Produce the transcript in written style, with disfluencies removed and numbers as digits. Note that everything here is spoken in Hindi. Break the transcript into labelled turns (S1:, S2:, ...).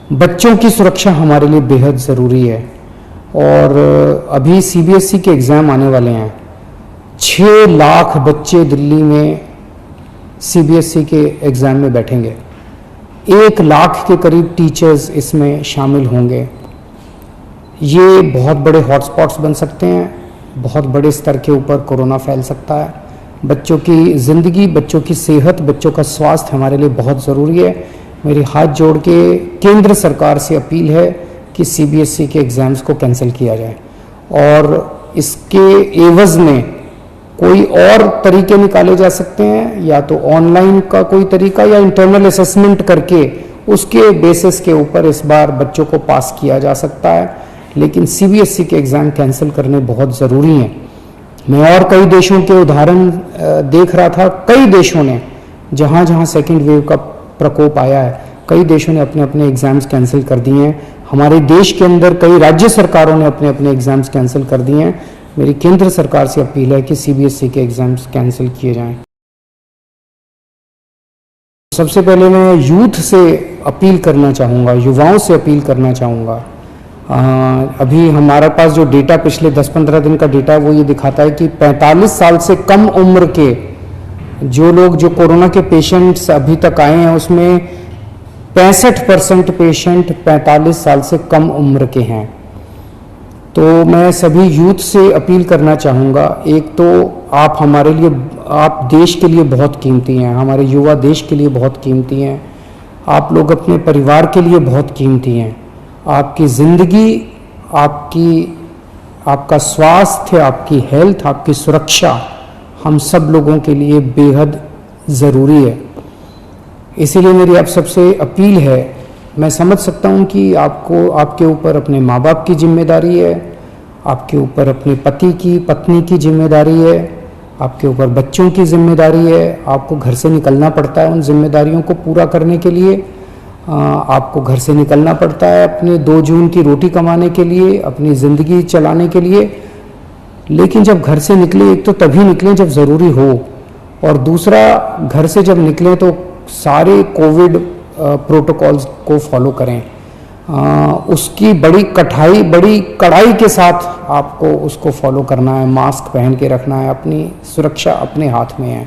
S1: बच्चों की सुरक्षा हमारे लिए बेहद ज़रूरी है। और अभी सीबीएसई के एग्ज़ाम आने वाले हैं। 6 लाख बच्चे दिल्ली में सीबीएसई के एग्ज़ाम में बैठेंगे। 1 लाख के करीब टीचर्स इसमें शामिल होंगे। ये बहुत बड़े हॉटस्पॉट्स बन सकते हैं। बहुत बड़े स्तर के ऊपर कोरोना फैल सकता है। बच्चों की ज़िंदगी, बच्चों की सेहत, बच्चों का स्वास्थ्य हमारे लिए बहुत ज़रूरी है। मेरी हाथ जोड़ के केंद्र सरकार से अपील है कि सीबीएसई के एग्ज़ाम्स को कैंसिल किया जाए और इसके एवज़ में कोई और तरीके निकाले जा सकते हैं, या तो ऑनलाइन का कोई तरीका या इंटरनल असेसमेंट करके उसके बेसिस के ऊपर इस बार बच्चों को पास किया जा सकता है। लेकिन सीबीएसई के एग्ज़ाम कैंसिल करने बहुत ज़रूरी हैं। मैं और कई देशों के उदाहरण देख रहा था। कई देशों ने जहाँ जहाँ सेकेंड वेव का प्रकोप आया है, कई देशों ने अपने अपने एग्ज़ाम्स कैंसिल कर दिए हैं। हमारे देश के अंदर कई राज्य सरकारों ने अपने अपने एग्ज़ाम्स कैंसिल कर दिए हैं। मेरी केंद्र सरकार से अपील है कि सीबीएसई के एग्ज़ाम्स कैंसिल किए जाएं। सबसे पहले मैं यूथ से अपील करना चाहूँगा, युवाओं से अपील करना चाहूँगा। अभी हमारे पास जो डेटा पिछले 10-15 दिन का डेटा है वो ये दिखाता है कि 45 साल से कम उम्र के जो लोग, जो कोरोना के पेशेंट्स अभी तक आए हैं, उसमें 65% पेशेंट 45 साल से कम उम्र के हैं। तो मैं सभी यूथ से अपील करना चाहूँगा, एक तो आप हमारे लिए, आप देश के लिए बहुत कीमती हैं, हमारे युवा देश के लिए बहुत कीमती हैं। आप लोग अपने परिवार के लिए बहुत कीमती हैं। आपकी ज़िंदगी, आपका स्वास्थ्य, आपकी हेल्थ, आपकी सुरक्षा हम सब लोगों के लिए बेहद ज़रूरी है। इसीलिए मेरी आप सबसे अपील है, मैं समझ सकता हूँ कि आपके ऊपर अपने माँ बाप की जिम्मेदारी है, आपके ऊपर अपने पति की, पत्नी की जिम्मेदारी है, आपके ऊपर बच्चों की जिम्मेदारी है। आपको घर से निकलना पड़ता है उन जिम्मेदारियों को पूरा करने के लिए। आपको घर से निकलना पड़ता है अपने 2 जून की रोटी कमाने के लिए, अपनी ज़िंदगी चलाने के लिए। लेकिन जब घर से निकले, एक तो तभी निकलें जब ज़रूरी हो, और दूसरा घर से जब निकलें तो सारे कोविड प्रोटोकॉल्स को फॉलो करें। उसकी बड़ी कड़ाई के साथ आपको उसको फॉलो करना है। मास्क पहन के रखना है। अपनी सुरक्षा अपने हाथ में है।